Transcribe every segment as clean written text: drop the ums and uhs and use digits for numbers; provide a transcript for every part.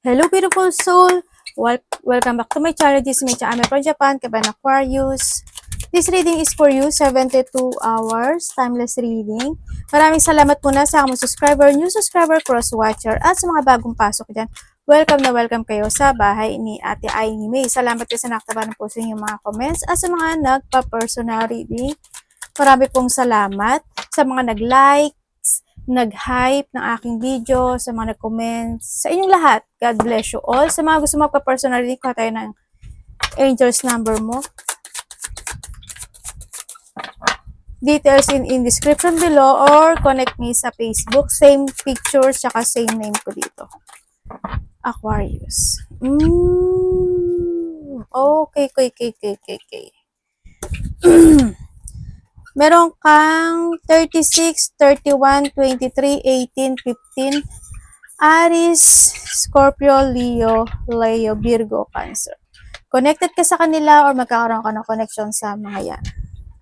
Hello, beautiful soul! Welcome back to my channel. This is my channel from Japan, Kaban Aquarius. This reading is for you, 72 hours, timeless reading. Maraming salamat muna sa mga subscriber, new subscriber, cross-watcher, at sa mga bagong pasok dyan. Welcome kayo sa bahay ni Ate Aini May. Salamat kayo sa nakatabanan po sa inyong mga comments at sa mga nagpa-personal reading. Marami pong salamat sa mga nag-like, nag-hype ng aking video, sa mga nag-comments, sa inyong lahat. God bless you all. Sa mga gusto magpa-personally, kuha tayo ng angel's number mo. Details in description below or connect me sa Facebook. Same picture, tsaka same name ko dito. Aquarius. Okay. Meron kang 36, 31, 23, 18, 15, Aries, Scorpio, Leo, Virgo, Cancer. Connected ka sa kanila or magkakaroon ka ng connection sa mga yan.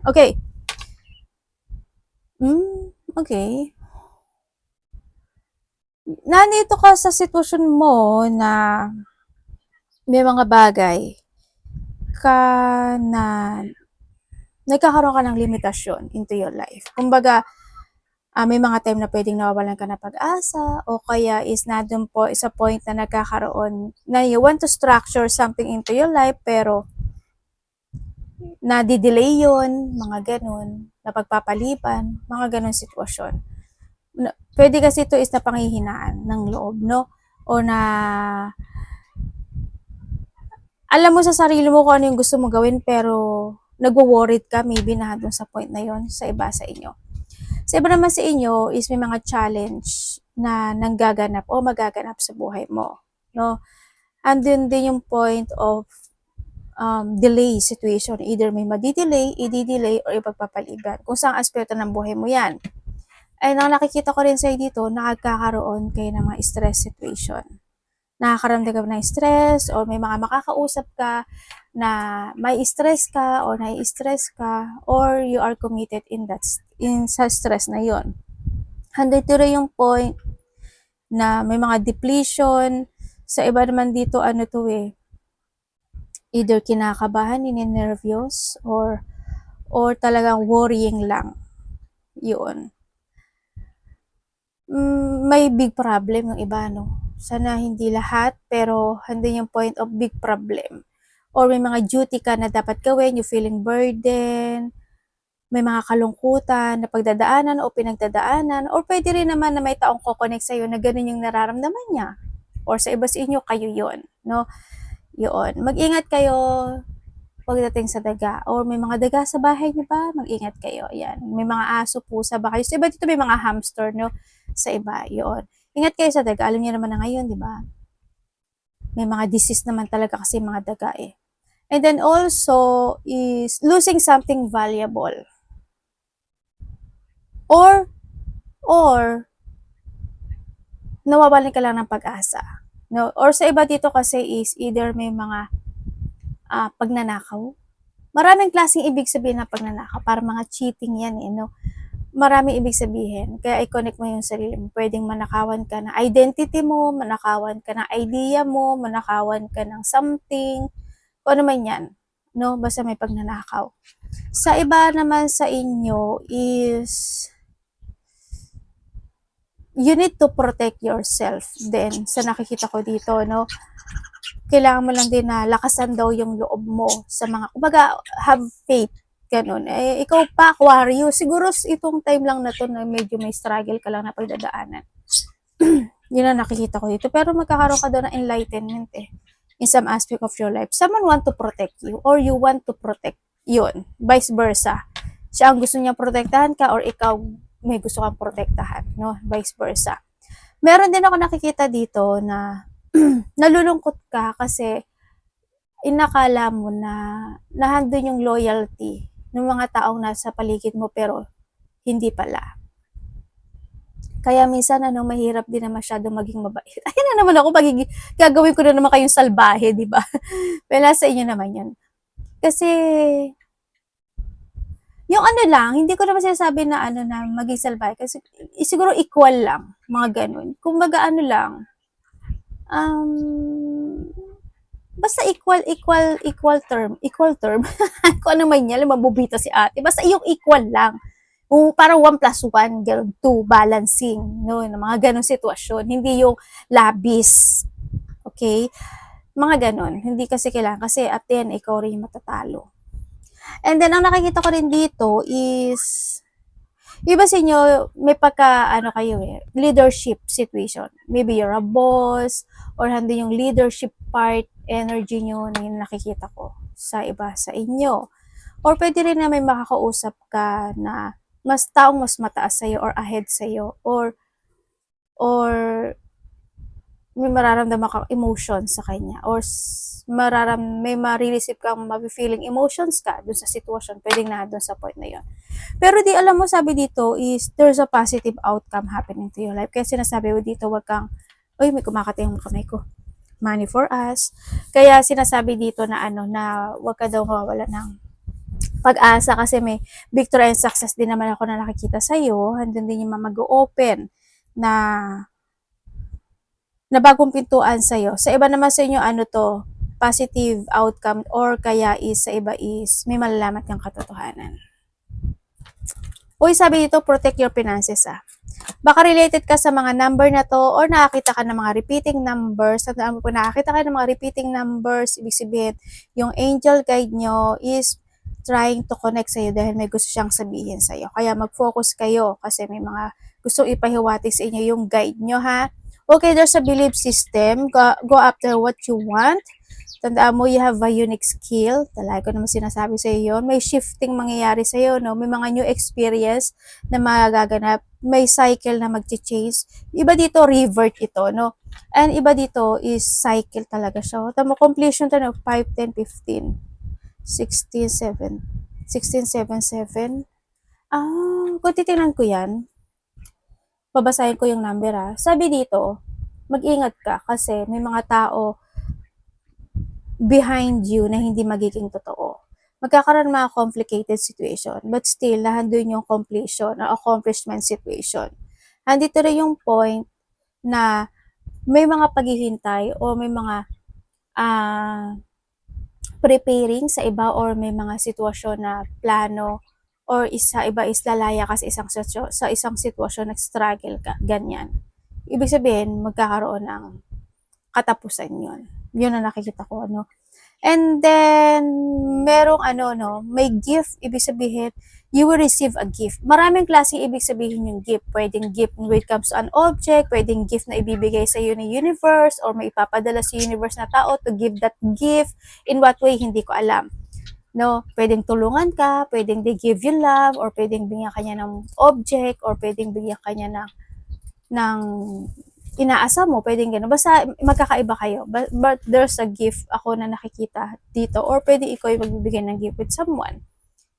Okay. Okay. Nandito ka sa sitwasyon mo na may mga bagay ka na nagkakaroon ka ng limitasyon into your life. Kumbaga, may mga time na pwedeng nawawalan ka na pag-asa o kaya is nandun po isa point na nagkakaroon na you want to structure something into your life pero nadidelay yun, mga ganun, napagpapaliban, mga ganun sitwasyon. Pwede kasi ito is na panghihinaan ng loob, no? O na alam mo sa sarili mo kung ano yung gusto mo gawin pero nagwo-worried ka maybe na doon sa point na yon sa iba sa inyo. Sa iba naman sa inyo is may mga challenge na nanggaganap o magaganap sa buhay mo, no? Andun din yung point of delay situation. Either may madidelay, i-delay, or ipagpapaliban. Kung saan aspeto ng buhay mo yan. Ay, ang nakikita ko rin sa'yo dito, nakagkakaroon kayo ng mga stress situation. Nakakaramdam ka ng stress or may mga makakausap ka na may stress ka or nai-stress ka or you are committed sa stress na yon. Handito rin yung point na may mga depletion. Sa iba naman dito, either kinakabahan, ninenervyos or talagang worrying lang. Yun. May big problem yung iba, no? Sana hindi lahat, pero handun yung point of big problem. Or may mga duty ka na dapat gawin, you feeling burden, may mga kalungkutan na pagdadaanan o pinagdadaanan, or pwede rin naman na may taong kokonek sa'yo na ganun yung nararamdaman niya. Or sa iba sa inyo, kayo yon, no? Yun. Mag-ingat kayo pagdating sa daga. Or may mga daga sa bahay niyo ba? Mag-ingat kayo. Yan. May mga aso, pusa ba kayo? Sa iba dito may mga hamster, no? Sa iba, yun. Ingat kayo sa daga. Alam niyo naman na ngayon, di ba? May mga disease naman talaga kasi mga daga eh. And then also is losing something valuable. Or nawawalan ka lang ng pag-asa. No? Or sa iba dito kasi is either may mga pagnanakaw. Maraming klaseng ibig sabihin ng pagnanakaw. Para mga cheating yan eh, no? Maraming ibig sabihin. Kaya i-connect mo yung sarili mo. Pwedeng manakawan ka ng identity mo, manakawan ka ng idea mo, manakawan ka ng something, kung ano man yan. No? Basta may pagnanakaw. Sa iba naman sa inyo is you need to protect yourself din sa nakikita ko dito, no? Kailangan mo lang din na lakasan daw yung loob mo sa mga, kumbaga, have faith, ganun. Eh, ikaw pa, Aquarius, siguro itong time lang na to na medyo may struggle ka lang na pagdadaanan. Yun ang nakikita ko dito. Pero magkakaroon ka daw ng enlightenment eh, in some aspect of your life. Someone want to protect you or you want to protect yun. Vice versa. Siya ang gusto niya protektahan ka or ikaw may gusto kang protektahan, no? Vice versa. Meron din ako nakikita dito na nalulungkot ka kasi inakala mo na nahandun yung loyalty ng mga taong nasa paligid mo pero hindi pala. Kaya minsan mahirap din na masyado maging mabait. Ayun na naman ako, gagawin ko na naman kayong salbahe, di ba? Pero sa inyo naman yun. Kasi yung lang, hindi ko naman sinasabi na na maging salbahe kasi siguro equal lang, mga ganun. Kumbaga lang, basta equal term, kung ano man yan, mabubita si ate, basta yung equal lang. Parang 1+1, gano'n, 2, balancing, no, mga ganong sitwasyon, hindi yung labis, okay? Mga ganon, hindi kasi kailangan, kasi at the end, ikaw rin yung matatalo. And then, ang nakikita ko rin dito is, iba sa inyo, may kayo leadership situation. Maybe you're a boss, or hindi yung leadership part, energy nyo na yung nakikita ko sa iba sa inyo. Or pwede rin na may makakausap ka na taong mas mataas sa'yo or ahead sa'yo, or may mararamdaman kang emotion sa kanya, or may marireceive kang feeling emotions ka dun sa sitwasyon, pwedeng na dun sa point na yon. Pero di alam mo, sabi dito is there's a positive outcome happening to your life. Kaya sinasabi ko dito, wag kang, uy, may kumakati yung kamay ko, money for us. Kaya sinasabi dito na na wag ka daw mawawala ng pag-asa, kasi may victory and success din naman ako na nakikita sa'yo. Handun din yung mag-open na bagong pintuan sa'yo. Sa iba naman sa inyo, to, positive outcome, or kaya sa iba is may malalaman kang katotohanan. Uy, sabi dito, protect your finances Baka related ka sa mga number na to, or nakakita ka ng mga repeating numbers. Tandaan mo, kung nakakita ka ng mga repeating numbers, ibig sabihin, yung angel guide nyo is trying to connect sa'yo dahil may gusto siyang sabihin sa'yo. Kaya mag-focus kayo kasi may mga gustong ipahiwati sa inyo yung guide nyo, ha? Okay, there's a belief system. Go after what you want. Tandaan mo, you have a unique skill. Talaga ko naman sinasabi sa iyo yun. May shifting mangyayari sa iyo, no? May mga new experience na magaganap. May cycle na mag-change. Iba dito, revert ito, no? And iba dito is cycle talaga siya. Tama, completion to, no? 5, 10, 15, 16, 7, 16, 7, 7. Kung titingnan ko yan, babasahin ko yung number, Sabi dito, mag-ingat ka kasi may mga tao behind you na hindi magiging totoo. Magkakaroon mga complicated situation, but still, nandun yung completion or accomplishment situation. Andito rin yung point na may mga paghihintay o may mga preparing sa iba, or may mga sitwasyon na plano, or iba is lalaya ka sa isang sitwasyon, nag-struggle ka, ganyan. Ibig sabihin, magkakaroon ng katapusan yun. Yun ang nakikita ko, And then, merong may gift, ibig sabihin, you will receive a gift. Maraming klase ibig sabihin yung gift. Pwedeng gift when it comes to an object, pwedeng gift na ibibigay sa iyo ng universe, or may ipapadala sa universe na tao to give that gift. In what way, hindi ko alam. No, pwedeng tulungan ka, pwedeng they give you love, or pwedeng bigyan kanya ng object, or pwedeng bigyan kanya ng inaasa mo, pwedeng gano'n. Basta magkakaiba kayo. But there's a gift ako na nakikita dito, or pwede ikaw yung magbibigay ng gift with someone.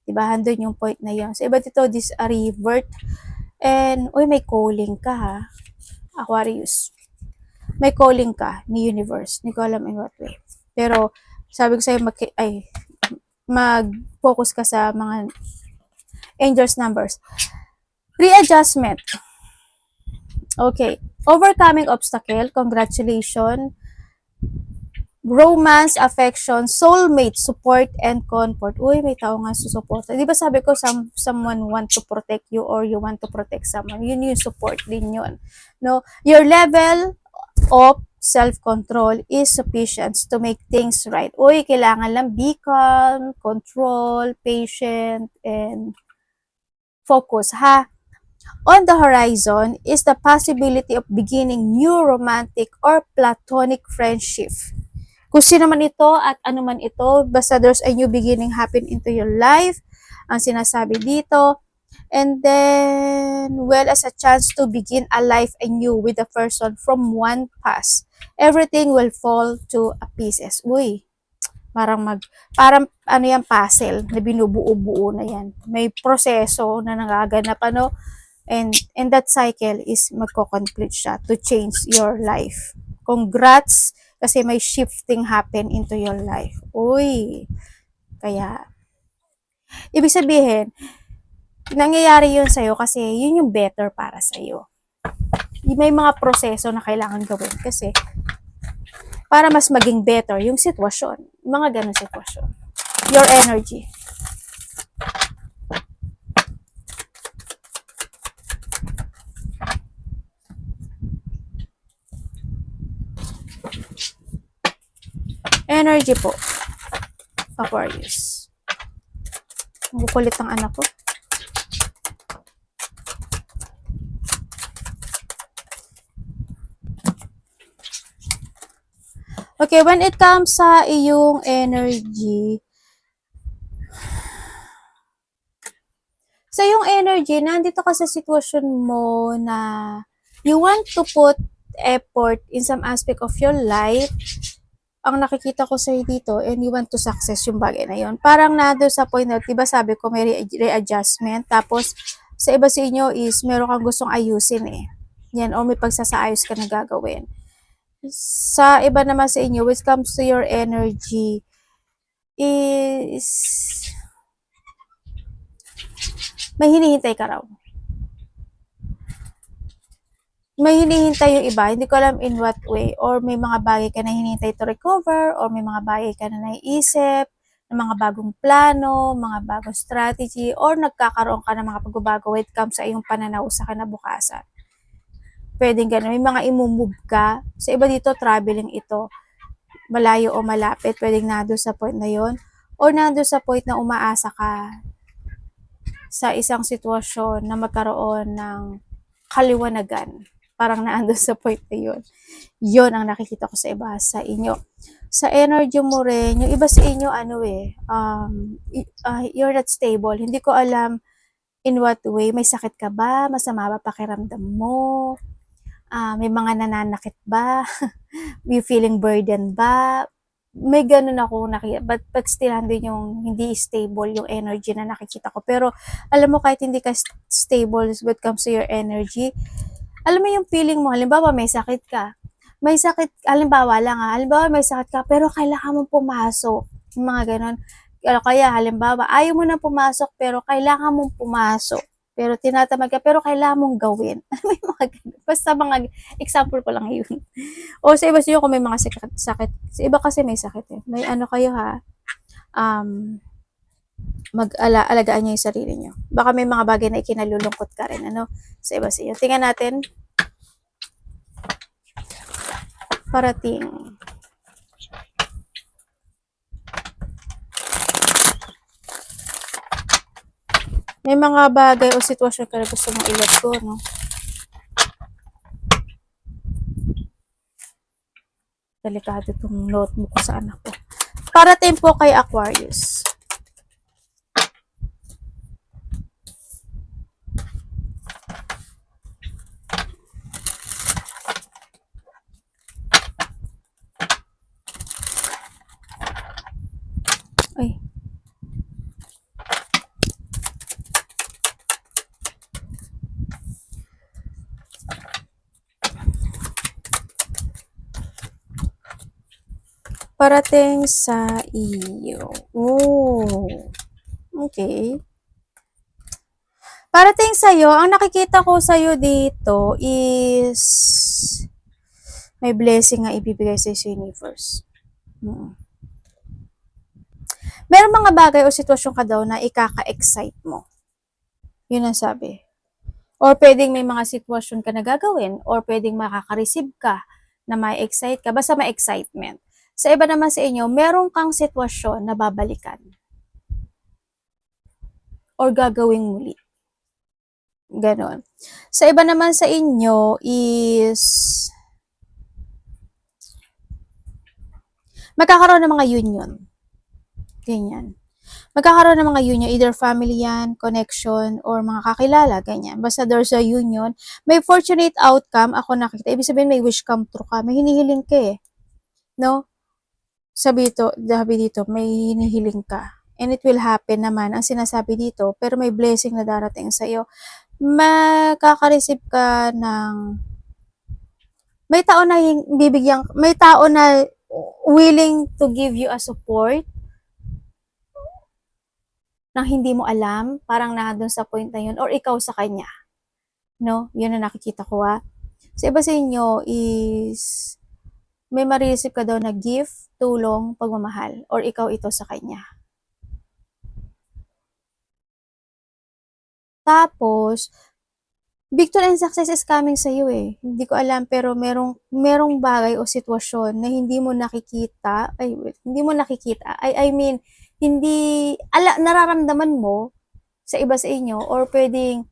Diba? Handun yung point na yun. So, iba dito, this a revert. And, may calling ka, Aquarius. May calling ka ni universe. Hindi ko alam in what way. Pero, sabi ko sa'yo, mag-focus ka sa mga angels numbers. Readjustment. Okay. Overcoming obstacle. Congratulations. Romance, affection, soulmate, support, and comfort. Uy, may tao nga susupport. Di ba sabi ko, someone want to protect you, or you want to protect someone. Yun yung support din yun. No? Your level of self-control is sufficient to make things right. Uy, kailangan lang be calm, control, patient, and focus, ha? On the horizon is the possibility of beginning new romantic or platonic friendship. Kung sino man ito at ano man ito, basta there's a new beginning happen into your life, ang sinasabi dito. And then, well, as a chance to begin a life anew with a person from one past. Everything will fall to pieces. Uy, parang yan, puzzle na binubuo-buo na yan. May proseso na nagaganap, and that cycle is magko-complete siya to change your life. Congrats, kasi may shifting happen into your life. Uy, kaya, ibig sabihin, nangyayari yun sa'yo kasi yun yung better para sa'yo. May mga proseso na kailangan gawin kasi para mas maging better yung sitwasyon. Mga ganun sitwasyon. Your energy. Energy po. Aquarius. Ang kukulit ng anak ko. Okay, when it comes sa iyong energy, sa iyong energy, nandito ka sa sitwasyon mo na you want to put effort in some aspect of your life. Ang nakikita ko sa'yo dito, and you want to success yung bagay na yon. Parang nado sa point na, diba sabi ko, may readjustment. Tapos, sa iba sa inyo is, meron kang gustong ayusin eh. Yan, o may pagsasaayos ka na gagawin. Sa iba naman sa inyo, which comes to your energy, is may hinihintay ka raw. May hinihintay yung iba, hindi ko alam in what way, or may mga bagay ka na hinihintay to recover, or may mga bagay ka na naiisip, ng mga bagong plano, mga bagong strategy, or nagkakaroon ka ng mga pagbabago when it comes sa iyong pananaw sa kinabukasan. Pwedeng ganun. May mga imumove ka. Sa iba dito, traveling ito. Malayo o malapit. Pwedeng nado sa point na yon. Or nado sa point na umaasa ka sa isang sitwasyon na magkaroon ng kaliwanagan. Parang naando sa point na yon. Yon ang nakikita ko sa iba sa inyo. Sa energy mo rin, yung iba sa inyo, you're not stable. Hindi ko alam in what way. May sakit ka ba? Masama ba pakiramdam mo? May mga nananakit ba? May feeling burden ba? May ganun ako nakikita. But still, hindi stable yung energy na nakikita ko. Pero, alam mo, kahit hindi ka stable when it comes to your energy, alam mo yung feeling mo, halimbawa may sakit ka. May sakit, halimbawa may sakit ka, pero kailangan mong pumasok. Yung mga ganun. Kaya, halimbawa, ayaw mo na pumasok, pero kailangan mong pumasok. Pero tinatamad ka, pero kailangan mong gawin. May mga ganun. Basta mga example ko lang yun. O sa iba siyo kung may mga sakit. Sa iba kasi may sakit eh. May ano kayo ha, mag-alagaan nyo yung sarili nyo. Baka may mga bagay na ikinalulungkot ka rin, sa iba siyo. Tingnan natin. Parating. May mga bagay o sitwasyon ka na gusto mong i-let go, no? Delikado itong notebook ko sa anak ko. Parating po kay Aquarius. Ay. Parating sa iyo. Oh. Okay. Parating sa iyo, ang nakikita ko sa iyo dito is may blessing nga ibibigay sa universe. Meron mga bagay o sitwasyon ka daw na ikaka-excite mo. Yun ang sabi. Or pwedeng may mga sitwasyon ka na gagawin, or pwedeng makaka-receive ka na may excite ka, basta may excitement. Sa iba naman sa inyo, meron kang sitwasyon na babalikan or gagawing muli. Ganon. Sa iba naman sa inyo is magkakaroon ng mga union. Ganyan. Magkakaroon ng mga union, either family yan, connection, or mga kakilala, ganyan. Basta there's a union. May fortunate outcome, ako nakikita. Ibig sabihin, may wish come true ka. May hinihiling ka eh. No? Sabi dito, may hinihiling ka. And it will happen naman, ang sinasabi dito, pero may blessing na darating sa'yo. Makaka-receive ka ng may tao na willing to give you a support nang hindi mo alam, parang nandun sa point na yun, or ikaw sa kanya. No? Yun ang nakikita ko ha. Sa iba sa inyo is may ma-receive ka daw na gift, tulong, pagmamahal, or ikaw ito sa kanya. Tapos, victory and success is coming sa iyo eh. Hindi ko alam pero merong bagay o sitwasyon na hindi mo nakikita, hindi mo nakikita. I mean, hindi nararamdaman mo sa iba sa inyo or pwedeng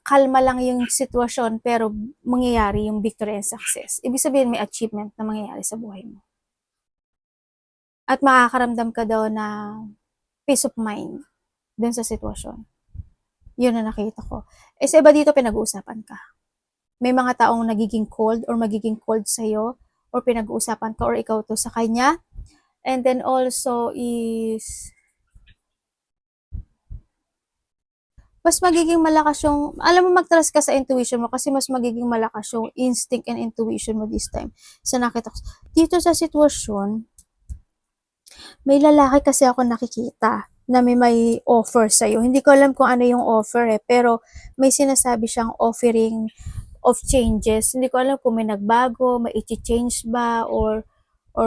kalma lang yung sitwasyon pero mangyayari yung victory and success. Ibig sabihin may achievement na mangyayari sa buhay mo. At makakaramdam ka daw ng peace of mind dun sa sitwasyon. Yun na nakita ko. Eh sa iba dito pinag-uusapan ka. May mga taong nagiging cold or magiging cold sa'yo or pinag-uusapan ka or ikaw to sa kanya. And then also is mas magiging malakas yung, alam mo mag-trust ka sa intuition mo kasi mas magiging malakas yung instinct and intuition mo this time. Sa nakita ko. Dito sa sitwasyon, may lalaki kasi ako nakikita na may offer sa'yo. Hindi ko alam kung ano yung offer eh, pero may sinasabi siyang offering of changes. Hindi ko alam kung may nagbago, may i-change ba, or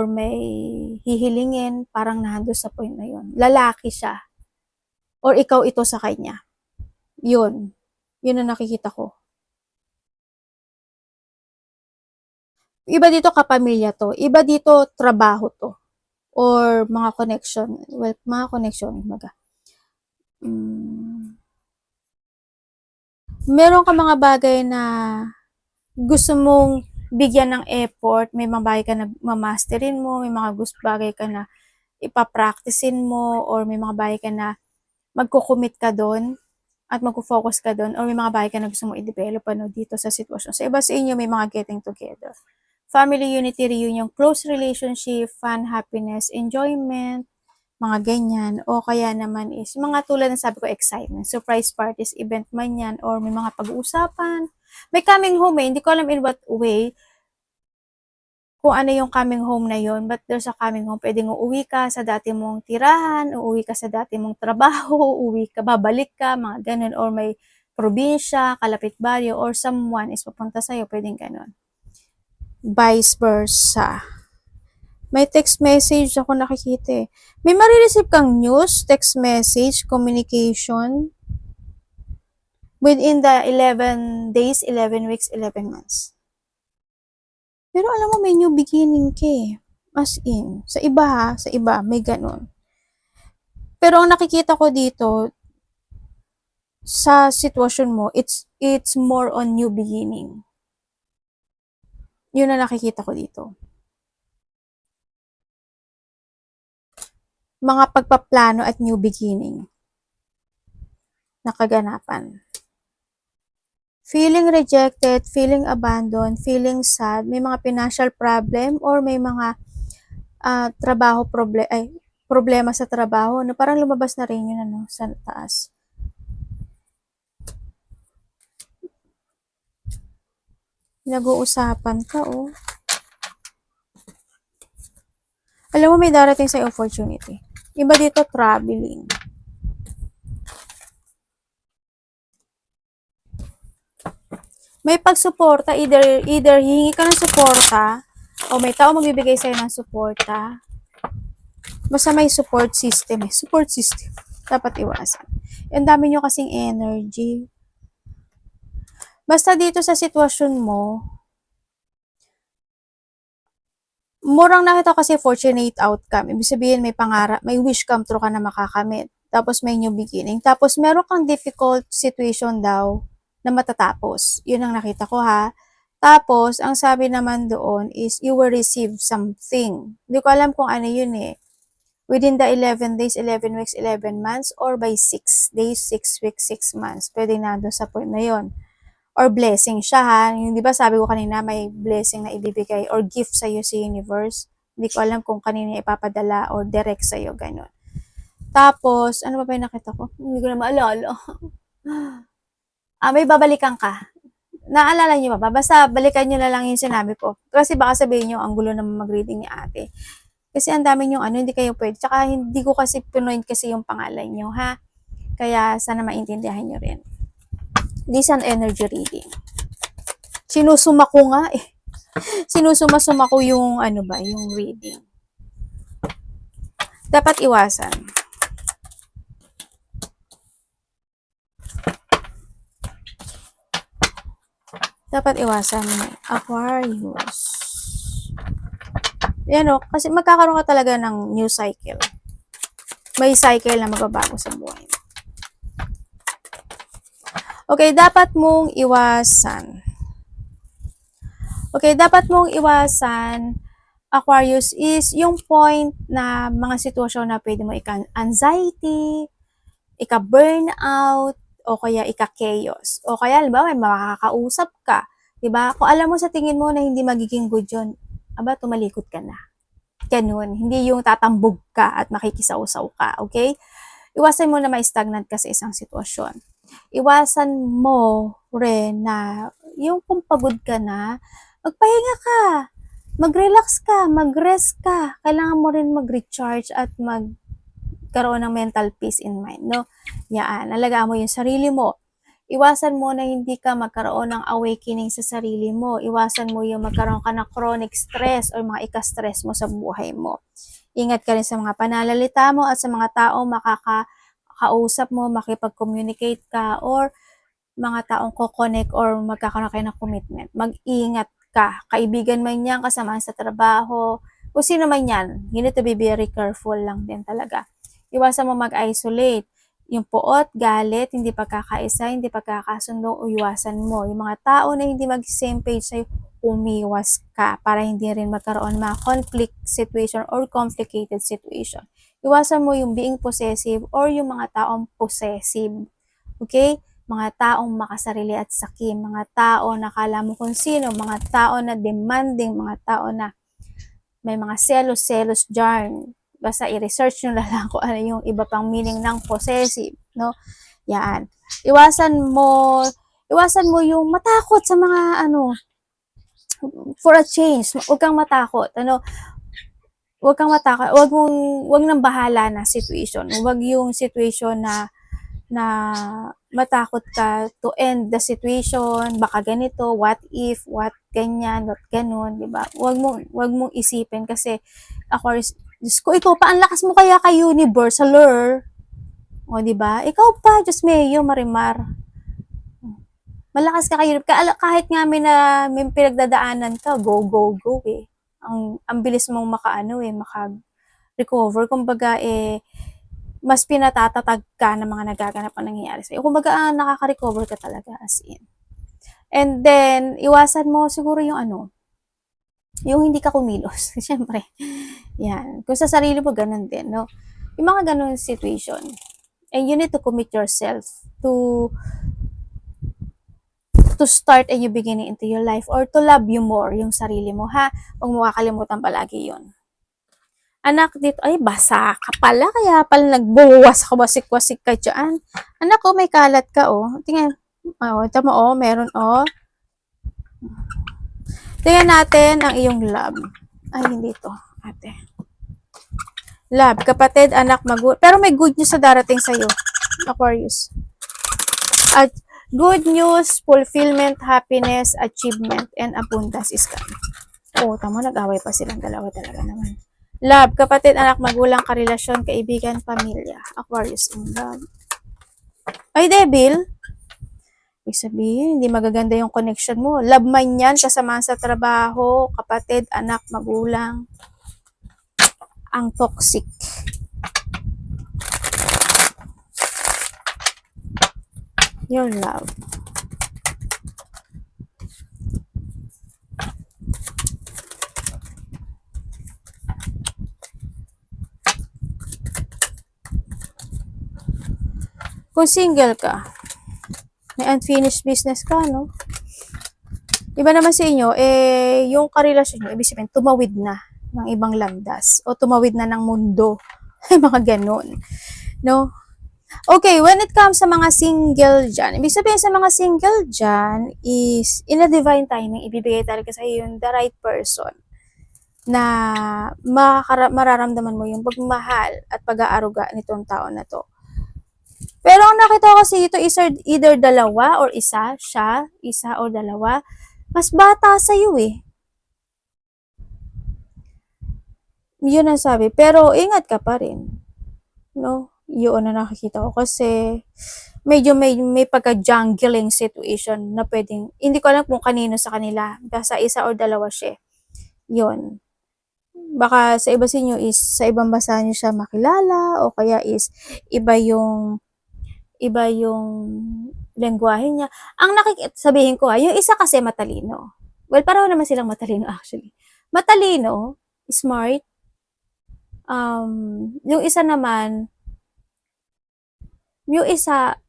may hihilingin, parang nahando sa point na yun. Lalaki siya. Or ikaw ito sa kanya. Yun. Yun ang nakikita ko. Iba dito kapamilya to. Iba dito trabaho to. Or mga connection. Well, mga connection. Meron ka mga bagay na gusto mong bigyan ng effort, may mga bagay ka na mamasterin mo, may mga bagay ka na ipapracticein mo, or may mga bagay ka na magkukumit ka doon at magko-focus ka doon, or may mga bagay ka na gusto mong i-develop dito sa sitwasyon. Sa iba sa inyo, may mga getting together. Family unity, reunion, close relationship, fun, happiness, enjoyment, mga ganyan. O kaya naman is, mga tulad ng sabi ko, excitement, surprise parties, event man yan, or may mga pag-uusapan. May coming home eh, hindi ko alam in what way, kung ano yung coming home na yon, but there's a coming home. Pwedeng uuwi ka sa dati mong tirahan, uuwi ka sa dati mong trabaho, uuwi ka, babalik ka, mga ganun, or may probinsya, kalapit baryo, or someone is papunta sa'yo, pwedeng ganun. Vice versa. May text message ako nakikita eh. May marireceive kang news, text message, communication within the 11 days, 11 weeks, 11 months. Pero alam mo, may new beginning ka eh. As in, sa iba, may ganun. Pero ang nakikita ko dito, sa sitwasyon mo, it's more on new beginning. Yun na nakikita ko dito. Mga pagpaplano at new beginning. Nakaganapan. Feeling rejected, feeling abandoned, feeling sad, may mga financial problem or may mga problema sa trabaho, no, parang lumabas na rin yun ano, sa taas. Nag-uusapan ka, oh. Alam mo, may darating sa opportunity. Iba dito, traveling. May pagsuporta, either hihingi ka ng suporta, o may tao magbibigay sa'yo ng suporta. Basta may support system eh. Support system. Dapat iwasan. Ang dami nyo kasing energy. Basta dito sa sitwasyon mo, murang nakita kasi fortunate outcome. Ibig sabihin may pangarap, may wish come true ka na makakamit. Tapos may new beginning. Tapos meron kang difficult situation daw na matatapos. Yun ang nakita ko ha. Tapos, ang sabi naman doon is you will receive something. Hindi ko alam kung ano yun eh. Within the 11 days, 11 weeks, 11 months, or by 6 days, 6 weeks, 6 months. Pwede na doon sa point na yun. Or blessing siya ha. Di ba sabi ko kanina may blessing na ibibigay or gift sa'yo sa universe. Hindi ko alam kung kanina ipapadala or direct sa'yo, gano'n. Tapos, ano ba yung nakita ko? Hindi ko na maalala. May babalikan ka. Naalala niyo ba? Basta balikan niyo na lang yung sinabi ko. Kasi baka sabihin niyo, ang gulo naman mag-reading ni ate. Kasi ang dami niyo hindi kayo pwede. Tsaka hindi ko kasi pinoint kasi yung pangalan niyo, ha? Kaya sana maintindihan niyo rin. This is an energy reading. Sinusuma ko nga eh. Sinusuma-suma ko yung ano ba, yung reading. Dapat iwasan. Dapat iwasan mo. Aquarius. Yan o, kasi magkakaroon ka talaga ng new cycle. May cycle na magbabago sa buhay mo. Okay, dapat mong iwasan. Okay, dapat mong iwasan, Aquarius, is yung point na mga sitwasyon na pwede mo ika-anxiety, ika-burnout, o kaya ika-chaos. O kaya, halimbawa, may makakausap ka. Diba? Kung alam mo sa tingin mo na hindi magiging good yun, aba, tumalikod ka na. Ganun. Hindi yung tatambog ka at makikisaw-saw ka. Okay? Iwasan mo na ma-stagnant ka sa isang sitwasyon. Iwasan mo rin na yung kung pagod ka na, magpahinga ka, mag-relax ka, mag-rest ka. Kailangan mo rin mag-recharge at magkaroon ng mental peace in mind, no? Yan, alagaan mo yung sarili mo. Iwasan mo na hindi ka magkaroon ng awakening sa sarili mo. Iwasan mo yung magkaroon ka ng chronic stress or mga ika-stress mo sa buhay mo. Ingat ka rin sa mga pananalita mo at sa mga tao makakausap mo, makipag-communicate ka, or mga taong ko-connect or magkakaroon kayo ng commitment. Mag-ingat ka. Kaibigan man yan, kasama sa trabaho, kung sino man yan, you need to be very careful lang din talaga. Iwasan mo mag-isolate. Yung poot, galit, hindi pagkakaisa, hindi pagkakasundo, iwasan mo. Yung mga tao na hindi mag-same page sa'yo, umiwas ka para hindi rin magkaroon ng mga conflict situation or complicated situation. Iwasan mo yung being possessive or yung mga taong possessive. Okay? Mga taong makasarili at sakim, mga tao na kala mo kung sino, mga tao na demanding, mga tao na may mga selos dyan. Basta i-research nyo lang kung ano yung iba pang meaning ng possessive, no? Yan. Iwasan mo yung matakot sa mga for a change. Huwag kang matakot, Huwag kang matakot. Huwag nang bahala na situation. Huwag yung situation na matakot ka to end the situation, baka ganito, what if, what ganyan, what ganun, di ba? Huwag mong isipin kasi, Aquarius, Diyos ko, ikaw pa, ang lakas mo kaya kay Universaler. O, di ba? Ikaw pa, Diyos Mayo, Marimar. Malakas ka kayo. Kahit nga may pinagdadaanan ka, go eh. Ang bilis mong maka-recover. Kumbaga, mas pinatatatag ka ng mga nagaganap ang nangyayari sa'yo. Kumbaga, nakaka-recover ka talaga as in. And then, iwasan mo siguro yung hindi ka kumilos. Siyempre. Yan. Kung sa sarili mo, ganun din, no? Yung mga ganun situation. And you need to commit yourself to start a new beginning into your life or to love you more, yung sarili mo, ha? Huwag mo kakalimutan palagi yun. Anak, dito, ay, basa ka pala, kaya pala nagbuwas ka, wasik-wasik ka dyan. Anak, may kalat ka, Tingnan, tama, meron, Tingnan natin ang iyong love. Ay, hindi to, ate. Love, kapatid, anak, pero may good news sa darating sa'yo, Aquarius. At good news, fulfillment, happiness, achievement, and abundance is coming. Tama, nag-away pa silang dalawa talaga naman. Love, kapatid, anak, magulang, karelasyon, kaibigan, pamilya. Aquarius in love. Ay, Devil. Ibig sabihin, hindi magaganda yung connection mo. Love man yan, kasama sa trabaho, kapatid, anak, magulang. Ang toxic. Your love. Kung single ka, may unfinished business ka, no? Iba naman sa inyo, yung karelasyon nyo, ibig sabihin, tumawid na ng ibang landas o tumawid na ng mundo. Mga ganun. No? Okay, when it comes sa mga single dyan, ibig sabihin sa mga single dyan is, in a divine timing, ibibigay talaga sa iyo yung the right person na mararamdaman mo yung pagmahal at pag-aaruga nitong tao na to. Pero ang nakita ko kasi dito is either dalawa or isa o dalawa, mas bata sa iyo Yun ang sabi. Pero ingat ka pa rin. No? Yun na nakikita ko. Kasi medyo may pagka-jungling situation na pwedeng, hindi ko alam kung kanino sa kanila. Basta isa or dalawa siya. Yun. Baka sa iba sa inyo is sa ibang bansa niyo siya makilala o kaya is iba yung lengguwahe niya. Ang sabihin ko yung isa kasi matalino. Well, pareho naman silang matalino actually. Matalino, smart. Yung isa naman, yung isa,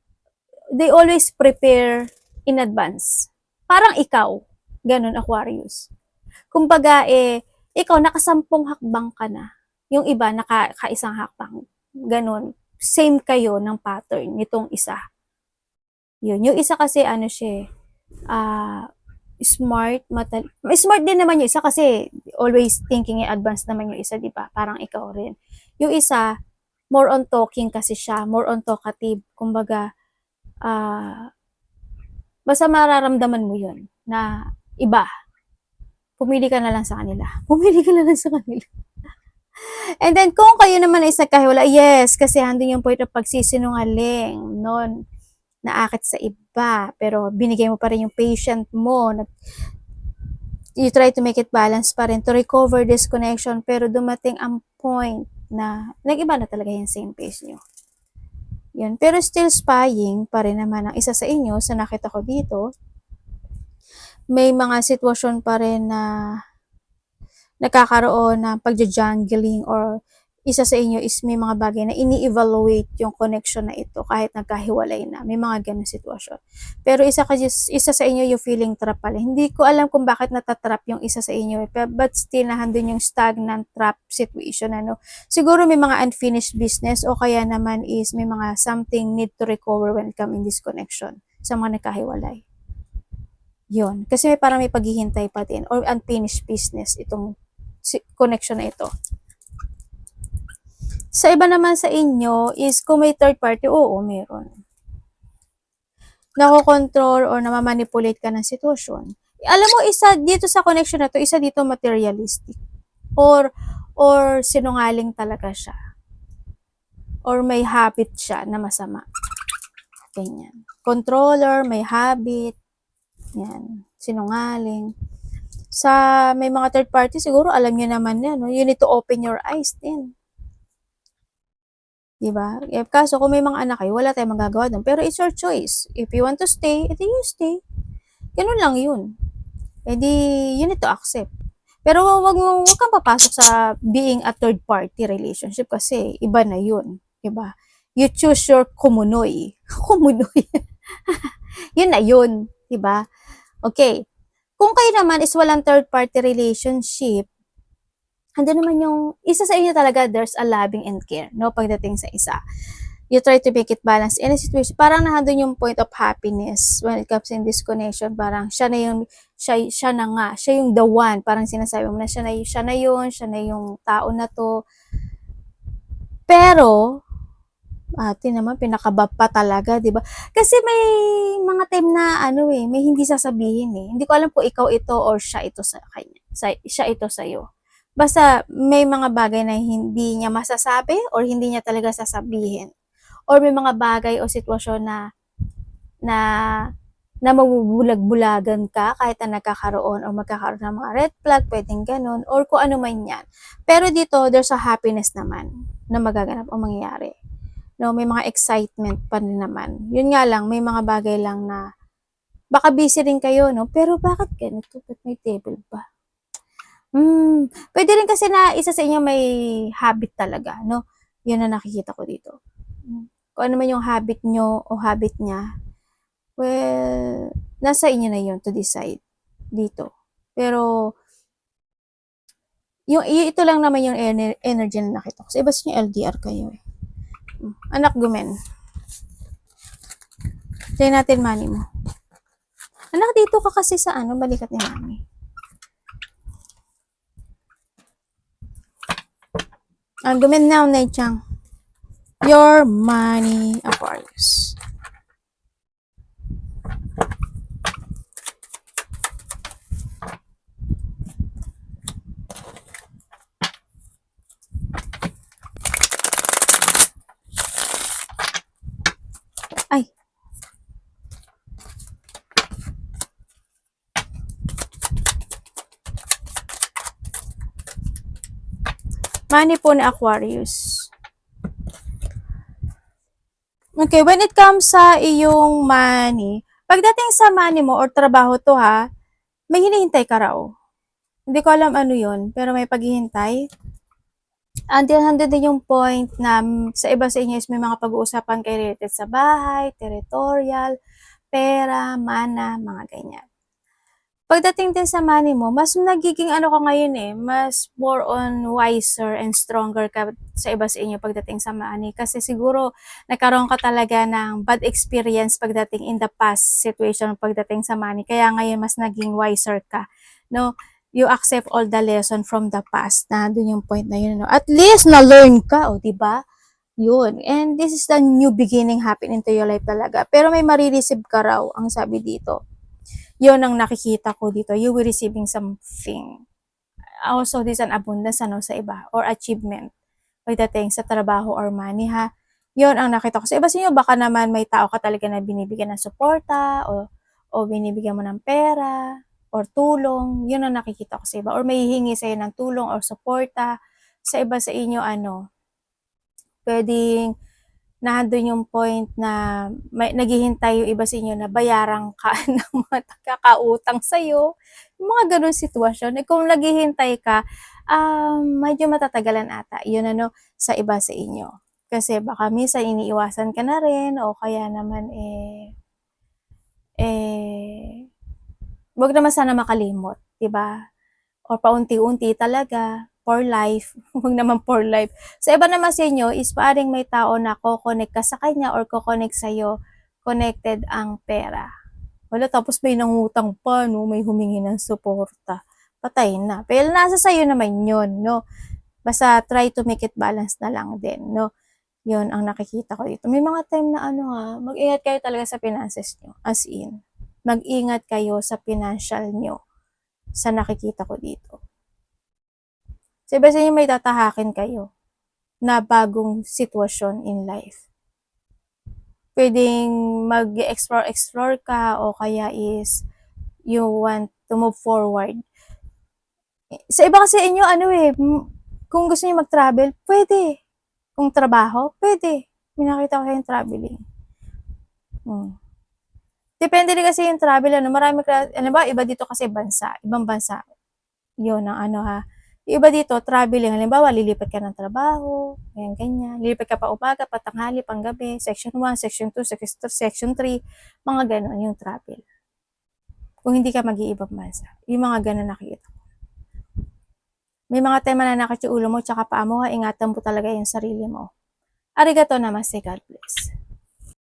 they always prepare in advance. Parang ikaw, ganun, Aquarius. Kumbaga, ikaw, nakasampung hakbang ka na. Yung iba, nakaisang hakbang. Ganun. Same kayo ng pattern nitong isa. Yun. Yung isa kasi, ano siya, smart, smart din naman yung isa kasi always thinking in advance naman yung isa, di ba? Parang ikaw rin. Yung isa, more on talking kasi siya, more on talkative. Kumbaga, basta mararamdaman mo yun na iba. Pumili ka na lang sa kanila. Pumili ka na lang sa kanila. And then, kung kayo naman ay nagkahiwala, yes, kasi handun yung point of pagsisinungaling noon naakit sa iba. Pero binigay mo pa rin yung patient mo. You try to make it balance pa rin to recover this connection. Pero dumating ang point na nag-iba na talaga yung same pace nyo. Yun. Pero still spying pa rin naman ang isa sa inyo sa nakita ko dito. May mga sitwasyon pa rin na nagkakaroon ng pagja-jungling or isa sa inyo is may mga bagay na ini-evaluate yung connection na ito kahit nagkahiwalay na. May mga ganong sitwasyon. Pero isa sa inyo yung feeling trap pala. Hindi ko alam kung bakit natatrap yung isa sa inyo. But still, nahandun yung stagnant trap situation. Ano? Siguro may mga unfinished business o kaya naman is may mga something need to recover when it comes in this connection sa mga nagkahiwalay. Yun. Kasi parang may paghihintay pa din or unfinished business itong connection na ito. Sa iba naman sa inyo is kung may third party, oo, meron. Nakokontrol or namamanipulate ka ng sitwasyon. Alam mo, isa dito sa connection na to, isa dito materialistic. Or sinungaling talaga siya. Or may habit siya na masama. Ganyan. Controller, may habit. Yan. Sinungaling. Sa may mga third party, siguro alam niyo naman yan. No? You need to open your eyes din. Diba? Kaso kung may mga anak kayo, wala tayong magagawa doon. Pero it's your choice. If you want to stay, edi you stay. Ganun lang yun. Edi, you need to accept. Pero wag kang papasok sa being a third party relationship kasi iba na yun. Diba? You choose your kumunoy. Kumunoy. Yun na yun. Diba? Okay. Kung kayo naman is walang third party relationship, ando naman yung, isa sa inyo talaga, there's a loving and care, no? Pagdating sa isa. You try to make it balance in a situation. Parang nandun yung point of happiness when it comes in this connection. Parang siya na yung, siya na nga, siya yung the one. Parang sinasabi mo na siya na yung tao na to. Pero, ate naman, pinakaba pa talaga, di ba? Kasi may mga time na, may hindi sasabihin eh. Hindi ko alam kung ikaw ito or siya ito sa kanya. Siya ito sa'yo. Basta may mga bagay na hindi niya masasabi or hindi niya talaga sasabihin. Or may mga bagay o sitwasyon na mabubulag-bulagan ka kahit na nagkakaroon o magkakaroon ng mga red flag, pwedeng ganun, or kung ano man yan. Pero dito, there's a happiness naman na magaganap o mangyayari. No, may mga excitement pa rin naman. Yun nga lang, may mga bagay lang na baka busy rin kayo, no? Pero bakit ganito? Ba't may table ba? Pwede rin kasi na isa sa inyo may habit talaga, no? Yun na nakikita ko dito. Kung ano man yung habit nyo o habit niya, well, nasa inyo na yun to decide dito. Pero, ito lang naman yung energy na nakita ko. Kasi iba sa inyo LDR kayo eh. Anak gumen. Try natin money mo. Anak, dito ka kasi sa balikat ni mami. Gumen now, Naichang. Your money, Aquarius. Ay, money po na Aquarius. Okay, when it comes sa iyong money, pagdating sa money mo or trabaho to ha, may hinihintay ka raw. Hindi ko alam ano yon, pero may paghihintay. Until hando din yung point na sa iba sa inyo is may mga pag-uusapan kayo related sa bahay, territorial, pera, mana, mga ganyan. Pagdating din sa money mo, mas nagiging ano ka ngayon eh, mas more on wiser and stronger ka sa iba sa inyo pagdating sa money. Kasi siguro nagkaroon ka talaga ng bad experience pagdating in the past situation pagdating sa money. Kaya ngayon mas naging wiser ka. No? You accept all the lesson from the past. Na doon yung point na yun. No? At least na-learn ka, o diba? Yun. And this is the new beginning happen into your life talaga. Pero may marireceive ka raw, ang sabi dito. Yun ang nakikita ko dito. You will receiving something. Also, this an abundance ano, sa iba or achievement pagdating sa trabaho or money ha. Yun ang nakita ko. Sa iba sa inyo, baka naman may tao ka talaga na binibigyan ng suporta o binibigyan mo ng pera or tulong. Yun ang nakikita ko sa iba. Or may hihingi sa'yo ng tulong or suporta. Sa iba sa inyo, ano, pwedeng nandun yung point na may naghihintay yung iba sa inyo na bayaran ka ng mga kakautang sa'yo. Yung mga ganun sitwasyon. Eh, kung naghihintay ka, medyo matatagalan ata. Yun ano, sa iba sa inyo. Kasi baka minsan iniiwasan ka na rin o kaya naman wag naman sana makalimot, 'di ba? O paunti-unti talaga, for life, huwag naman for life. Sa iba naman sa inyo is paring may tao na ko-connect ka sa kanya or ko-connect sa'yo, connected ang pera. Wala, tapos may nangutang pa, no? May humingi ng suporta. Patay na. Pero nasa sa'yo naman yun, no? Basta try to make it balance na lang din, no? Yun ang nakikita ko dito. May mga time na ano ha, mag-ingat kayo talaga sa finances nyo. As in, mag-ingat kayo sa financial nyo sa nakikita ko dito. So, iba sa inyo may tatahakin kayo na bagong sitwasyon in life. Pwedeng mag-explore ka o kaya is you want to move forward. Sa iba kasi inyo, ano eh, kung gusto niyo mag-travel, pwede. Kung trabaho, pwede. May nakita ko kayong traveling. Depende din kasi yung travel, ano, marami ano ba, iba dito kasi bansa, ibang bansa. Yun ang ano ha. Yung iba dito, traveling. Halimbawa, lilipat ka ng trabaho, ganyan, ganyan. Lilipat ka pa umaga, patanghali, panggabi, section 1, section 2, section 3, mga ganon yung travel. Kung hindi ka mag-iibang bansa. Yung mga ganon nakikita. May mga tema na nakit yung ulo mo, tsaka paa mo, ingatan mo talaga yung sarili mo. Arigato namaste, God bless.